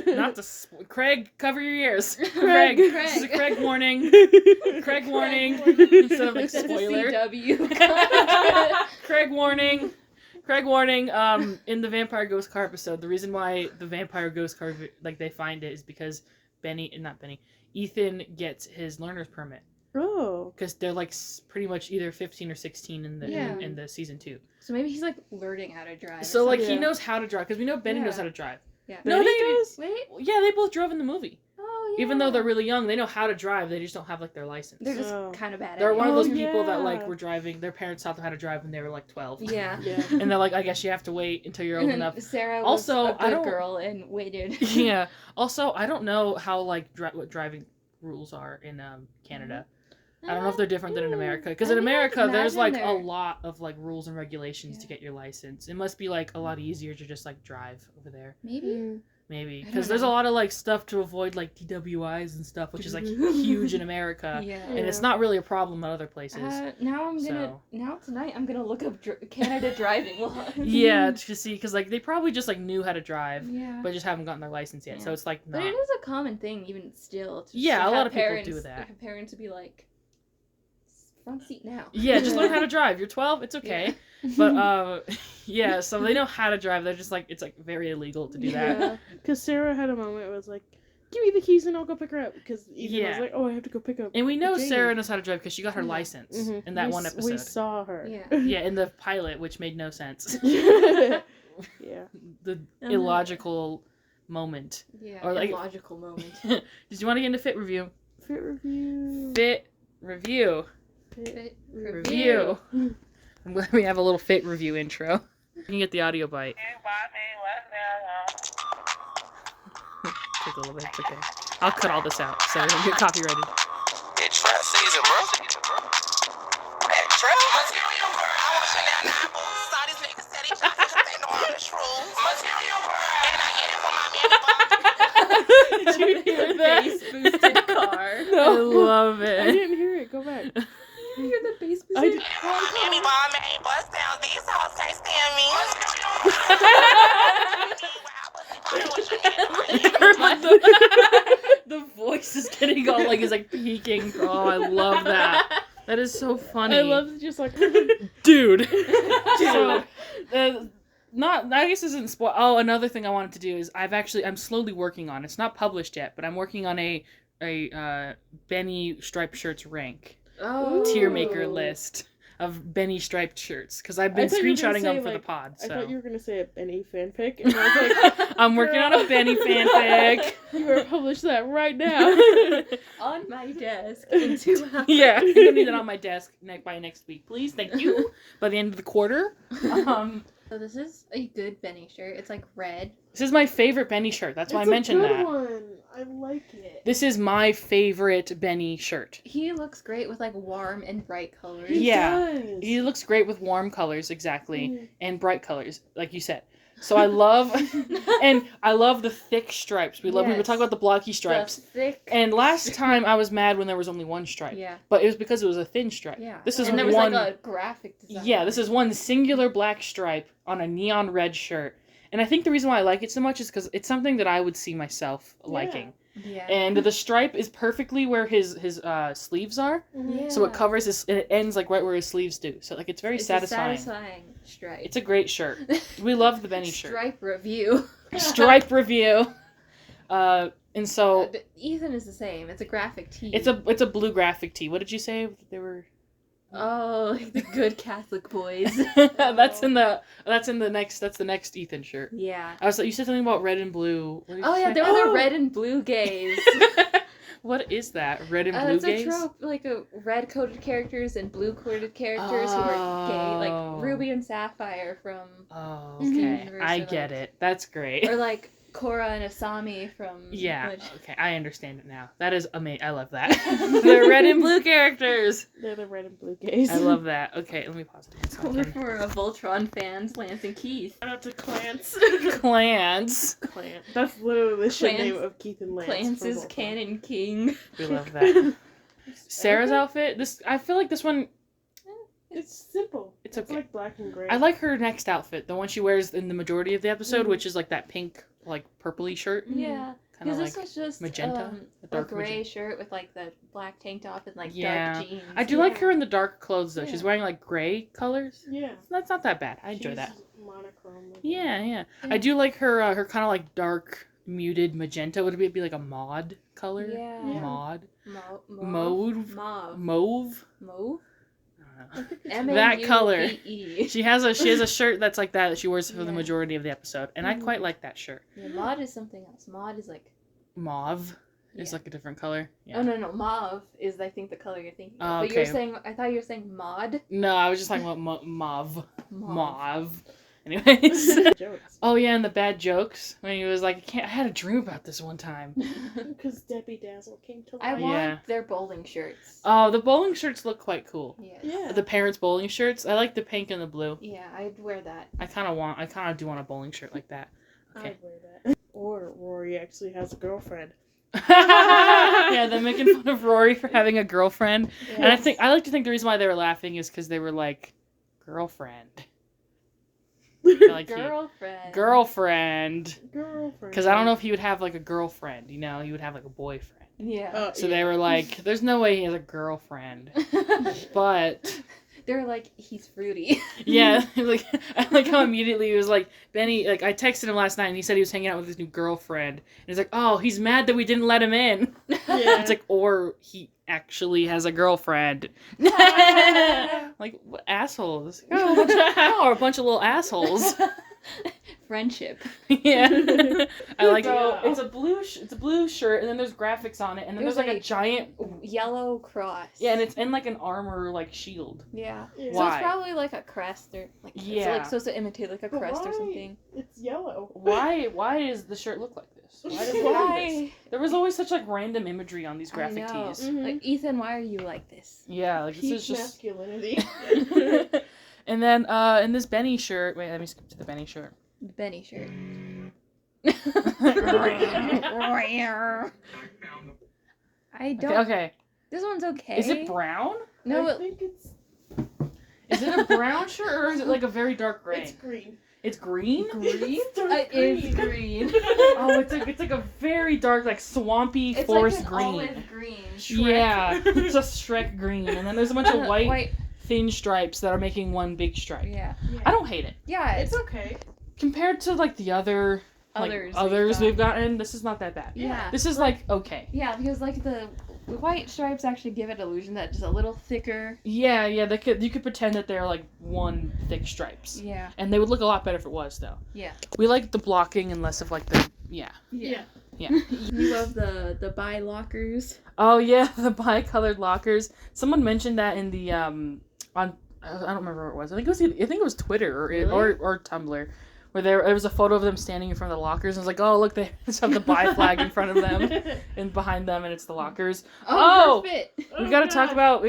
not to... Craig, cover your ears. Craig. This is a Craig warning. Craig warning. Instead of, like, spoiler. That's a CW. Craig warning. Craig warning, in the Vampire Ghost Car episode, the reason why the Vampire Ghost Car, like, they find it is because Ethan gets his learner's permit. Oh. Because they're, like, pretty much either 15 or 16 in the season 2. So maybe he's, like, learning how to drive. So, like, he knows how to drive, because we know Benny knows how to drive. Yeah. No, Benny does? Wait. Yeah, they both drove in the movie. Oh, yeah. Even though they're really young, they know how to drive, they just don't have, like, their license. They're just kind of bad at it. They're one of those Oh, people that, yeah. like, were driving, their parents taught them how to drive when they were, like, 12. Yeah. And they're like, I guess you have to wait until you're old enough. Sarah Also, was a I good don't- girl and waited. Yeah. Also, I don't know how, like, what driving rules are in Canada. I don't know if they're different than in America. Because in America, there's, like, a lot of, like, rules and regulations to get your license. It must be, like, a lot easier to just, like, drive over there. Maybe. Maybe. I don't Because there's a know. lot of, like, stuff to avoid, like, DWIs and stuff, which is, like, huge in America. Yeah. And it's not really a problem in other places. Now tonight I'm gonna look up Canada driving laws. Yeah, to see, because, like, they probably just, like, knew how to drive, Yeah. but just haven't gotten their license yet. Yeah. So it's, like, not... But it is a common thing, even still. To Yeah, have a lot of people parents, do that. Have parents to be like, front seat now. Yeah, just learn how to drive. You're 12, it's okay. Yeah. But yeah, so they know how to drive. They're just like, it's like very illegal to do that. Yeah, because Sarah had a moment where it was like, give me the keys and I'll go pick her up. Because Ethan was like, oh, I have to go pick up. And we know Jane. Sarah knows how to drive because she got her license in that one episode. We saw her. Yeah. Yeah, in the pilot, which made no sense. Yeah. The illogical moment. Yeah, or like, illogical moment. Did you want to get into fit review? Fit review. Fit review. Fit Review. I'm glad we have a little fit review intro. You can get the audio bite. Take a little bit, it's okay. I'll cut all this out so we don't get copyrighted. It's trap season, bro. Hey, trap. Material girl. I want to shut down apples. Saw these niggas said each other because they know all the truth. Material girl. And I get it from my man. Did you hear that? Bass boosted car. No. I love it. I didn't hear it. Go back. You hear the bass boosted I did. Miami ball made bust down. These hoes can't stand me. The voice is getting all like is like peaking. Oh, I love that. That is so funny. I love it, just like dude. So, not I guess this isn't spoil. Oh, another thing I wanted to do is I'm slowly working on. It's not published yet, but I'm working on a Benny striped shirts rank tier maker list of Benny striped shirts because I've been screenshotting them for the pod. So. I thought you were gonna say a Benny fanfic, and I was like, I'm working on a Benny fanfic. You better publish that right now. on my desk in 2 hours. Yeah, I'm gonna need that on my desk by next week, please. Thank you. By the end of the quarter. So this is a good Benny shirt. It's like red. This is my favorite Benny shirt. That's why I mentioned that. One. I like it. This is my favorite Benny shirt. He looks great with like warm and bright colors. He looks great with warm colors, exactly, and bright colors, like you said. So I love, and I love the thick stripes. We would talk about the blocky stripes. The thick. And last time I was mad when there was only one stripe. Yeah. But it was because it was a thin stripe. Yeah. This is and there was like a graphic design. Yeah, this is one singular black stripe on a neon red shirt. And I think the reason why I like it so much is because it's something that I would see myself liking. Yeah. And the stripe is perfectly where his sleeves are. Yeah. So it covers his, and it ends like right where his sleeves do. So like it's very satisfying. It's a satisfying stripe. It's a great shirt. We love the Benny shirt. Stripe review. Stripe review. And so Ethan is the same. It's a graphic tee. it's a blue graphic tee. What did you say they were? Oh, like the good Catholic boys. That's the next Ethan shirt. Yeah. You said something about red and blue. What did you say? They were the red and blue gays. What is that? Red and blue it's gays? a trope, like a red-coded characters and blue-coded characters who are gay, like Ruby and Sapphire from. Oh, okay. Universe, I get it. That's great. Or like Korra and Asami from. Yeah. Okay, I understand it now. That is amazing. I love that. They're red and blue characters. They're the red and blue gays. I love that. Okay, let me pause it. We're for Voltron fans, Lance and Keith. Shout out to Clans. Clans. Clan. That's literally the shit name of Keith and Lance. Clans is Canon King. We love that. Sarah's outfit. I feel like this one. It's simple. It's okay. Like black and gray. I like her next outfit, the one she wears in the majority of the episode, which is like that pink, like purpley shirt. Yeah. Kind of like this was just magenta, a gray shirt with like the black tank top and like yeah. dark jeans. I do like her in the dark clothes though. She's wearing like gray colors. Yeah. That's not that bad. I enjoy that. Monochrome. Yeah. I do like her her kind of like dark muted magenta. Would it be like a mod color? Yeah. Mod. Mauve. Mauve. Mauve. That color. M-A-U-V-E. She has a shirt that's like that she wears for the majority of the episode, and I quite like that shirt. Yeah, mod is something else. Mod is like mauve. Is like a different color. Yeah. Oh no, mauve is I think the color you're thinking of. But okay. I thought you were saying mod. No, I was just talking about mauve. Mauve. Anyways. Jokes. Oh yeah, and the bad jokes when he was like, I had a dream about this one time. Because Debbie Dazzle came to life. I want their bowling shirts. Oh, the bowling shirts look quite cool. Yeah. The parents' bowling shirts. I like the pink and the blue. Yeah, I'd wear that. I kind of do want a bowling shirt like that. Okay. I'd wear that. Or Rory actually has a girlfriend. Yeah, they're making fun of Rory for having a girlfriend. Yes. And I like to think the reason why they were laughing is because they were like, girlfriend. Like girlfriend. Because I don't know if he would have like a girlfriend, he would have like a boyfriend. Yeah. So they were like, there's no way he has a girlfriend. But they're like, he's fruity. yeah, like I like how immediately he was like, Benny, like I texted him last night and he said he was hanging out with his new girlfriend. And he's like, oh, he's mad that we didn't let him in. Yeah. It's like, or he actually has a girlfriend. Like, what assholes? Oh, a bunch of little assholes. Friendship. Yeah. I like Yeah. it's a blue shirt and then there's graphics on it and then there's like a giant yellow cross. yeah, and it's in like an armor like shield. Yeah. Yeah. So Why? it's probably like a crest or like Yeah. it's like supposed to imitate like a But crest or why? something. It's yellow. Why does the shirt look like this? Why does it look like this? Why? There was always such like random imagery on these graphic I know. tees. Mhm. Like, Ethan, why are you like this? Yeah, like this Peak is just masculinity. and then in this Benny shirt, wait, let me skip to the Benny shirt. The Benny shirt. I don't. Okay. This one's okay. Is it brown? No, I think it's Is it a brown shirt or is it like a very dark gray? it's green. It's green? green. It's dark It is green. Oh, it's like a very dark, like swampy It's forest like an green. olive green. Yeah, it's a Shrek green, and then there's a bunch of white, White. thin stripes that are making one big stripe. Yeah. I don't hate it Yeah. It's okay. compared to like the other Others we've gotten. This is not that bad. Yeah. This is like okay. Yeah, because like the white stripes actually give it illusion that it's a little thicker. Yeah, you could pretend that they're like one thick stripes, Yeah. and they would look a lot better if it was though. Yeah. We like the blocking and less of like the Yeah. You love the bi lockers. Oh yeah, the bi-colored lockers. Someone mentioned that in the on I don't remember what it was. I think it was Twitter or Tumblr, where there was a photo of them standing in front of the lockers and it was like, oh look, they just have the bi flag in front of them and behind them and it's the lockers. Oh! Perfect. We gotta talk about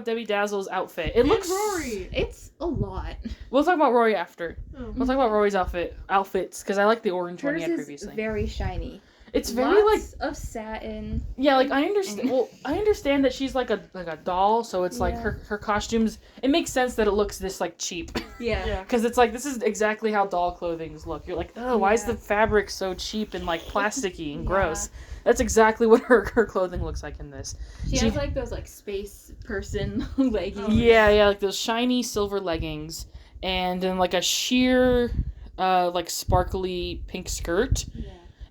Debbie Dazzle's outfit. It looks Rory. It's a lot. We'll talk about Rory after. Oh. We'll talk about Rory's outfits because I like the orange one Hers he had is previously. very shiny. It's very Lots of satin. yeah, like I understand. Well, I understand that she's like a doll, so it's like Yeah. her costumes. It makes sense that it looks this like cheap, Yeah. Yeah. because it's like this is exactly how doll clothings look. You're like, oh, why is Yeah. the fabric so cheap and like plasticky and Yeah. gross? That's exactly what her clothing looks like in this. She She- has like those like space person leggings. Oh, Yeah, like those shiny silver leggings, and then like a sheer, like sparkly pink skirt, Yeah.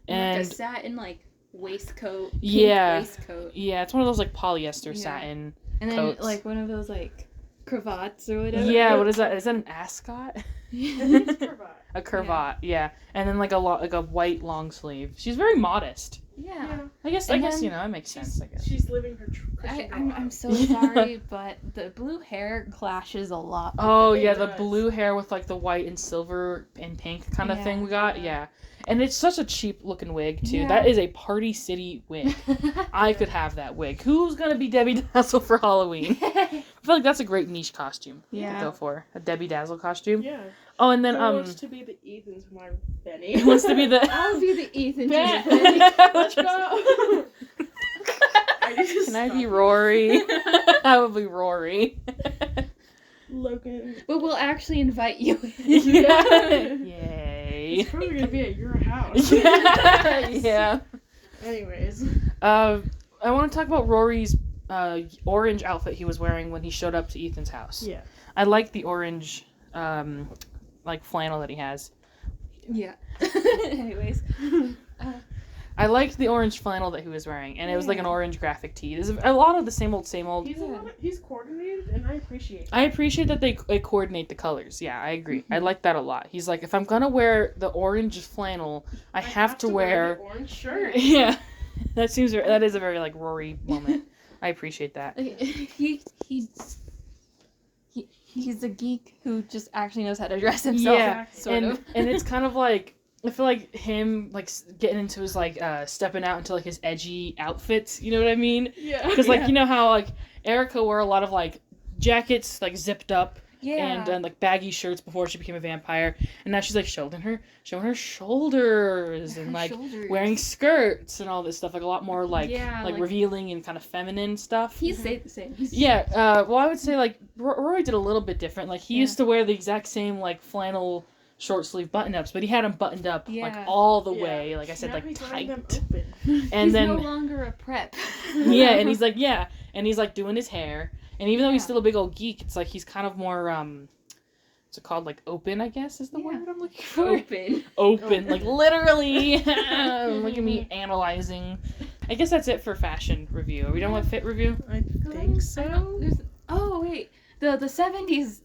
and like a satin like waistcoat. Pink Yeah. Waistcoat. yeah, it's one of those like polyester Yeah. satin. And then Coats. like one of those like cravats or whatever. Yeah, what is that? Is that an ascot? It's cravat. A cravat, yeah. And then like a white long sleeve. She's very modest. Yeah. I guess And I guess then you know it makes sense. I guess. She's living her Christian girl I'm life. so Yeah. sorry, but the blue hair clashes a lot. with Oh It yeah, the does. blue hair with like the white and silver and pink kind of Yeah. thing we got. Yeah, and it's such a cheap looking wig too. Yeah. That is a Party City wig. it. I could have that wig. Who's gonna be Debbie Dazzle for Halloween? I feel like that's a great niche costume to Yeah. go for, a Debbie Dazzle costume. Yeah. Oh, and then Who wants to be the Ethan to my Benny? who wants to be the I'll be the Ethan. Bet. to your Benny. Let's go. I need to Can I stop be you. Rory? I would be Rory. Logan. But we'll actually invite you. Yay. It's probably gonna be at your house. Yeah. Anyways. I want to talk about Rory's orange outfit he was wearing when he showed up to Ethan's house. Yeah. I like the orange, like flannel that he has. Yeah. Anyways. I liked the orange flannel that he was wearing, and it was like an orange graphic tee. There's a lot of the same old. He's coordinated, and I appreciate it. I appreciate that they coordinate the colors. Yeah, I agree. I like that a lot. He's like, if I'm gonna wear the orange flannel, I have to wear. the orange shirt. Yeah, that is a very like Rory moment. I appreciate that. He's a geek who just actually knows how to dress himself. Yeah, sort of. and it's kind of like I feel like him like getting into his like stepping out into like his edgy outfits. You know what I mean? Yeah. Because like you know how like Erica wore a lot of like jackets like zipped up. Yeah. And like baggy shirts before she became a vampire, and now she's like showing her shoulders and like wearing skirts and all this stuff, like a lot more like revealing and kind of feminine stuff. He stayed the same. Yeah, well, I would say like Rory did a little bit different. Like he used to wear the exact same like flannel short sleeve button ups, but he had them buttoned up like Yeah. all the way. Like I said, Now like he's letting them tight. open. And He's then no longer a prep. yeah, and he's like doing his hair, and even though he's Yeah. still a big old geek, it's like he's kind of more what's it called, like open, I guess is the Yeah. word I'm looking for. Open. Like literally. Look at me analyzing. I guess that's it for fashion review. Are we done with fit review? I think so. Oh wait, the 70s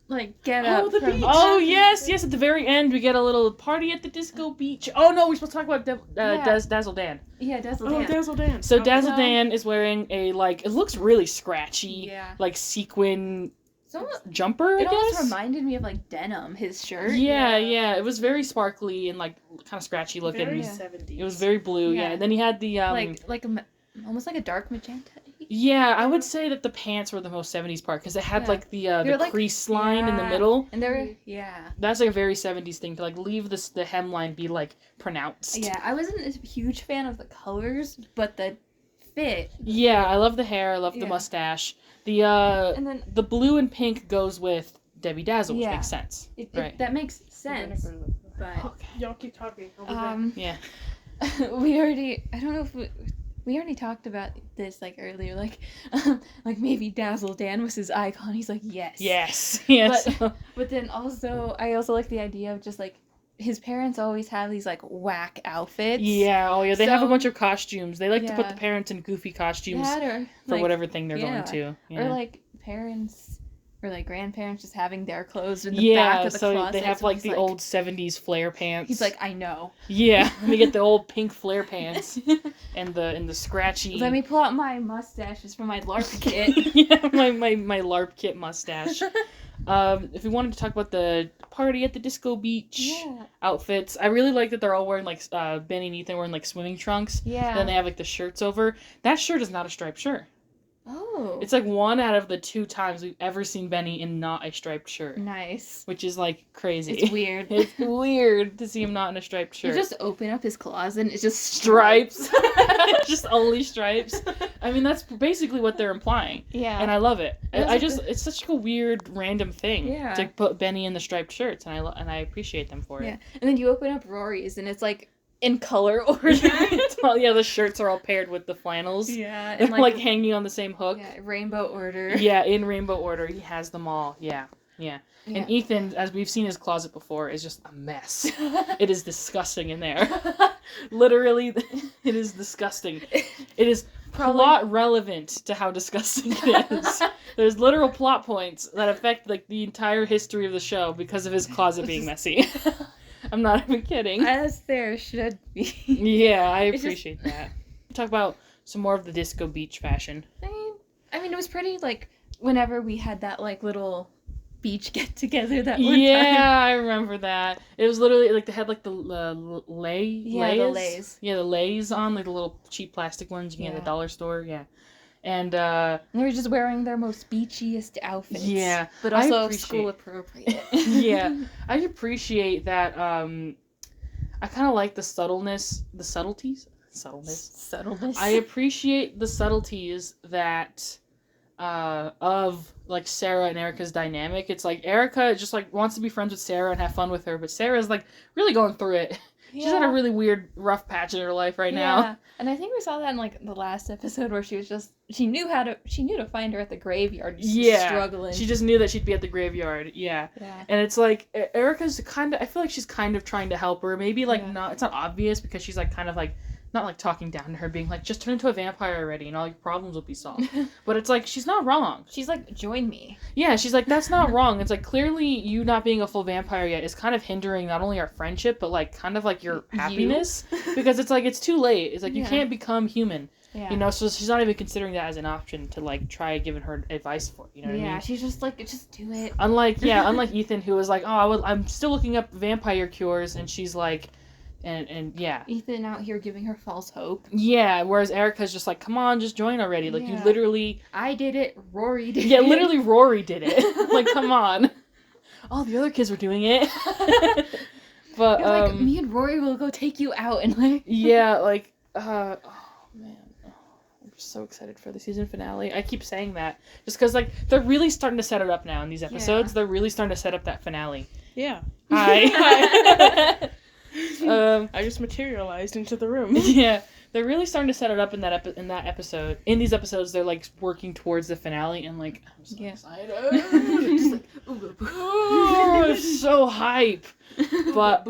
like get up. Oh, the from- beach. Oh yes, at the very end we get a little party at the disco beach. Oh no, we're supposed to talk about Dazzle Dan. Yeah, Dazzle Oh, Dan. Dazzle Dan. So Okay. Dazzle Dan is wearing a like, it looks really scratchy, Yeah. like sequin So jumper, I it almost guess. reminded me of like denim, his shirt. Yeah, it was very sparkly and like kind of scratchy looking. Very Yeah. 70s. It was very blue, yeah. Yeah. And then he had the almost like a dark magenta. yeah, I would say that the pants were the most 70s part because it had Yeah. like the They're like- crease line in the yeah. middle. And they're yeah. That's like a very 70s thing to like leave the hemline be like pronounced. Yeah, I wasn't a huge fan of the colors, but the fit. Yeah, I love the hair. I love the Yeah. mustache. The And then the blue and pink goes with Debbie Dazzle, which Yeah. makes sense. it, that makes sense. But Okay. Y'all keep talking. I'll be back. Yeah. we already I don't know if we already talked about this like earlier, like maybe Dazzle Dan was his icon. He's like, yes. Yes. But then also I also like the idea of just like his parents always have these like whack outfits. yeah. Oh yeah. They have a So- bunch of costumes. They like to put Yeah. the parents in goofy costumes That or for like, whatever thing they're yeah. going to. Yeah. or like parents or like grandparents just having their clothes in the yeah, back of the so closet. they have so like he's the old 70s flare pants. He's like, I know. yeah, let me get the old pink flare pants and the scratchy. Let me pull out my mustaches from my LARP kit. yeah, my LARP kit mustache. If we wanted to talk about the party at the disco beach Yeah. outfits, I really like that they're all wearing like Benny and Ethan wearing like swimming trunks. Yeah. Then they have like the shirts over. That shirt is not a striped shirt. Oh. It's like one out of the 2 times we've ever seen Benny in not a striped shirt, nice. which is like crazy. It's weird. It's weird to see him not in a striped You shirt. just open up his closet and it's just stripes. Just only stripes. I mean, that's basically what they're implying. Yeah. And I love it. That's I what just, it's such a weird, random thing Yeah. to put Benny in the striped shirts, and I appreciate them for Yeah. it. And then you open up Rory's and it's like in color order. Well, yeah, the shirts are all paired with the flannels. Yeah. They're And like hanging on the same hook. yeah, rainbow order. Yeah, in rainbow order. He has them all. Yeah. Yeah. And Ethan, as we've seen his closet before, is just a mess. It is disgusting in there. Literally, it is disgusting. It is plot relevant to how disgusting it is. There's literal plot points that affect like the entire history of the show because of his closet being messy. I'm not even kidding. As there should be. Yeah, I It's just- appreciate that. Talk about some more of the disco beach fashion. I mean, it was pretty like whenever we had that like little beach get together that one Yeah, time. I remember that. It was literally like they had like the lay. Yeah, the lays. Yeah, the lays on, like the little cheap plastic ones you can get at the dollar store. Yeah, and They were just wearing their most beachiest outfits. Yeah, But I also appreciate- school appropriate. yeah, I appreciate that. I kind of like the subtleness, the subtleties. Subtleness. I appreciate the subtleties that of like Sarah and Erica's dynamic. It's like Erica just like wants to be friends with Sarah and have fun with her, but Sarah's like really going through it. She's had a really weird, rough patch in her life right now. And I think we saw that in like the last episode where she was just she knew to find her at the graveyard. Just struggling. She just knew that she'd be at the graveyard. Yeah. Yeah. And it's like Erica's kind of. I feel like she's kind of trying to help her. Maybe like not. It's not obvious because she's like kind of like. Not like talking down to her, being like, just turn into a vampire already and all your problems will be solved. But it's like, she's not wrong. She's like, join me. Yeah, she's like, that's not wrong. It's like, clearly you not being a full vampire yet is kind of hindering not only our friendship, but like kind of like your happiness. Because it's like, it's too late. It's like, you can't become human. Yeah. You know, so she's not even considering that as an option to like try giving her advice for it. You know what I mean? Yeah, she's just like, just do it. Unlike Ethan, who was like, I'm still looking up vampire cures, and she's like, and yeah. Ethan out here giving her false hope. Yeah, whereas Erica's just like, come on, just join already. Like, you literally... I did it, Rory did it. Yeah, literally Rory did it. Like, come on. All the other kids were doing it. But, You're like, me and Rory will go take you out and like... yeah, like, oh, man. Oh, so excited for the season finale. I keep saying that just because, like, they're really starting to set it up now in these episodes. Yeah. They're really starting to set up that finale. Yeah. Hi. I just materialized into the room. Yeah. They're really starting to set it up in that episode. In these episodes, they're, like, working towards the finale, and, like, I'm so excited. Just like, ooh, so hype. But,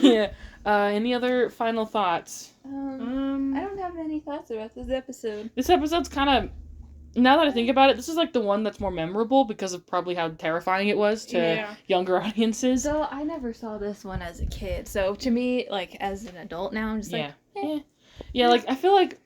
yeah. Any other final thoughts? I don't have any thoughts about this episode. This episode's kind of, now that I think about it, this is like the one that's more memorable because of probably how terrifying it was to younger audiences. So I never saw this one as a kid. So to me, like, as an adult now, I'm just like, Yeah, like, I feel like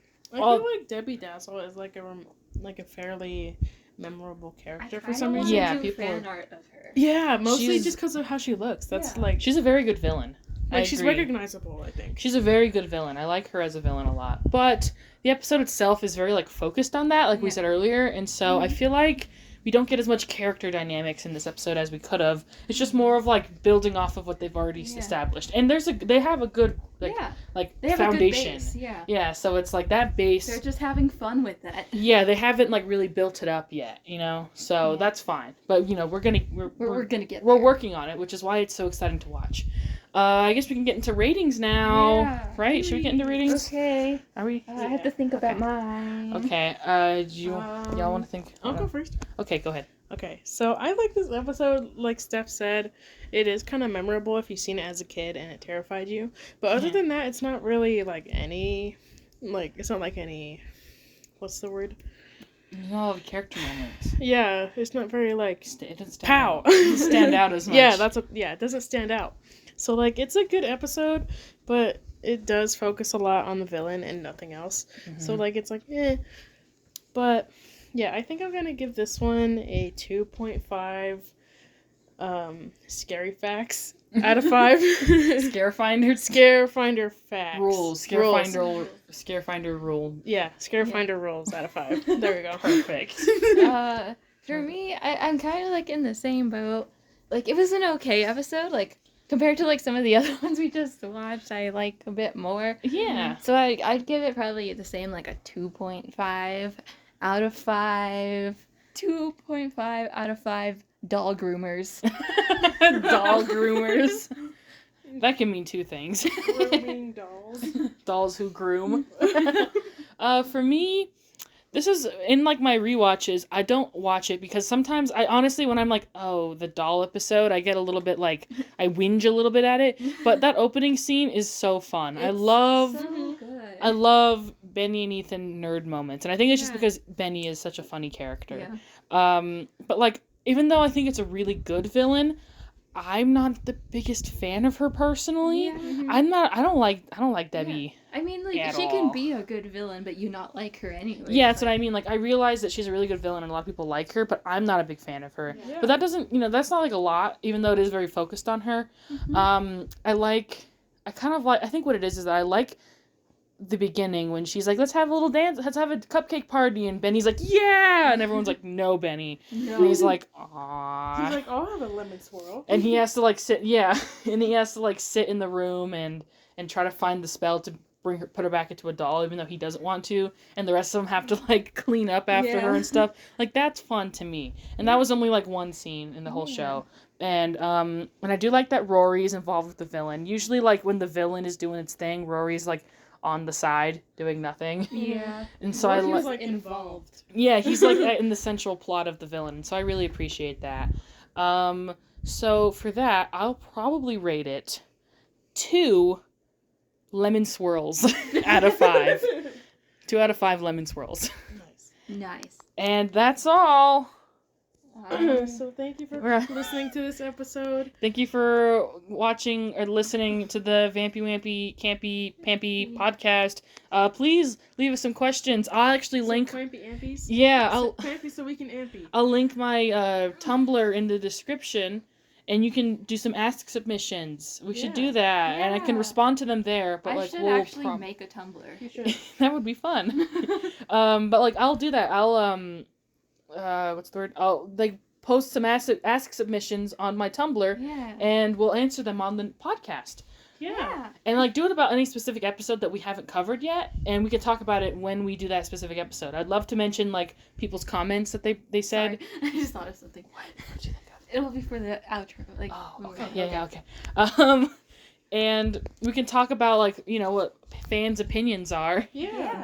Debbie Dazzle is like a fairly memorable character for some reason. Yeah, people fan art of her. Yeah, mostly just because of how she looks. That's like, she's a very good villain. Like, she's recognizable, I think. She's a very good villain. I like her as a villain a lot. But the episode itself is very, like, focused on that, like we said earlier. And so I feel like we don't get as much character dynamics in this episode as we could have. It's just more of, like, building off of what they've already established. And they have a good, like they have foundation. A good base, Yeah, so it's, like, that base. They're just having fun with that. Yeah, they haven't, like, really built it up yet, you know? So that's fine. But, you know, we're gonna get there. We're working on it, which is why it's so exciting to watch. I guess we can get into ratings now, right? Should we get into ratings? Okay. Are we? I have to think about mine. Okay. Do y'all want to think? I'll go first. Okay, go ahead. Okay, so I like this episode. Like Steff said, it is kind of memorable if you've seen it as a kid and it terrified you. But other than that, it's not really like any, like, it's not like any, what's the word? There's not a lot of character moments. Yeah, it's not very like it doesn't stand out as much. Yeah, it doesn't stand out. So, like, it's a good episode, but it does focus a lot on the villain and nothing else. Mm-hmm. So, like, it's like, But, yeah, I think I'm going to give this one a 2.5 scary facts out of 5. Scarefinder facts. Rules. Scarefinder rule. Yeah, Scarefinder rules out of 5. There we go. Perfect. For me, I'm kind of, like, in the same boat. Like, it was an okay episode, like, compared to, like, some of the other ones we just watched, I like a bit more. Yeah. So I'd give it probably the same, like a 2.5 out of 5. 2.5 out of 5 doll groomers. Doll groomers. That can mean two things. Grooming dolls. Dolls who groom. For me, this is, in, like, my rewatches, I don't watch it because sometimes I honestly, when I'm like, oh, the doll episode, I get a little bit, like, I whinge a little bit at it. But that opening scene is so fun. I love Benny and Ethan nerd moments. And I think it's just because Benny is such a funny character. Yeah. But, like, even though I think it's a really good villain, I'm not the biggest fan of her personally. Yeah. I don't like Debbie. Yeah. I mean, like, she can be a good villain, but you not like her anyway. Yeah, that's what I mean. Like, I realize that she's a really good villain and a lot of people like her, but I'm not a big fan of her. Yeah. But that doesn't, that's not, like, a lot, even though it is very focused on her. Mm-hmm. I think what it is that I like the beginning when she's like, let's have a little dance, let's have a cupcake party, and Benny's like, yeah, and everyone's like, no, Benny. No. And he's like, aww. He's like, I'll have a lemon swirl. And he has to, like, sit in the room and try to find the spell to put her back into a doll, even though he doesn't want to, and the rest of them have to, like, clean up after her and stuff. Like, that's fun to me. And that was only, like, one scene in the whole show. And I do like that Rory's involved with the villain. Usually, like, when the villain is doing its thing, Rory's, like, on the side doing nothing. Yeah. And so he's like involved. Yeah, he's like in the central plot of the villain. So I really appreciate that. So for that, I'll probably rate it 2 lemon swirls out of 5. 2 out of 5 lemon swirls. Nice. And that's all. So thank you for listening to this episode. Thank you for watching or listening to the Vampy Wampy Campy Podcast. Please leave us some questions. I'll actually link quampy ampies. Yeah, Quampy so we can ampy. I'll link my Tumblr in the description, and you can do some ask submissions. We should do that, and I can respond to them there. But I like, should actually make a Tumblr. You should. That would be fun. But like, I'll do that. I'll what's the word? I'll like post some ask submissions on my Tumblr, and we'll answer them on the podcast. Yeah. And like do it about any specific episode that we haven't covered yet, and we can talk about it when we do that specific episode. I'd love to mention like people's comments that they said. Sorry. I just thought of something. What'd you think of? It'll be for the outro. Like, okay. Yeah, okay. And we can talk about like, you know, what fans' opinions are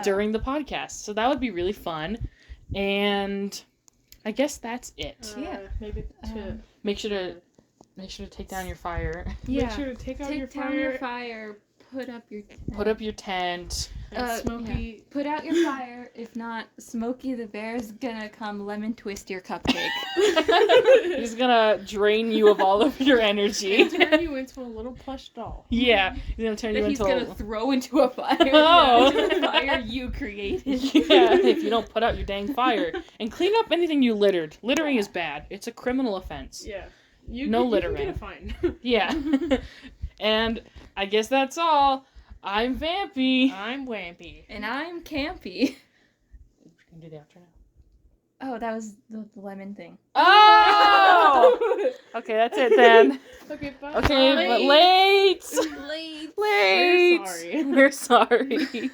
during the podcast. So that would be really fun. And I guess that's it. Maybe to make sure to take down your fire. Yeah. Make sure to take down your fire. Put up your tent. Put up your tent. Smokey. Yeah. Put out your fire. If not, Smokey the Bear's gonna come lemon twist your cupcake. He's gonna drain you of all of your energy. And turn you into a little plush doll. Yeah, he's gonna turn you into He's gonna throw into a fire. Oh. The fire you created. Yeah, if you don't put out your dang fire. And clean up anything you littered. Littering is bad. It's a criminal offense. Yeah. No littering. You can get a fine. Yeah. And I guess that's all. I'm Vampy. I'm Wampy. And I'm Campy. We can do the outro now. Oh, that was the lemon thing. Oh! Okay, that's it then. Okay, bye. Okay, but late. Late. Late. We're sorry. We're sorry.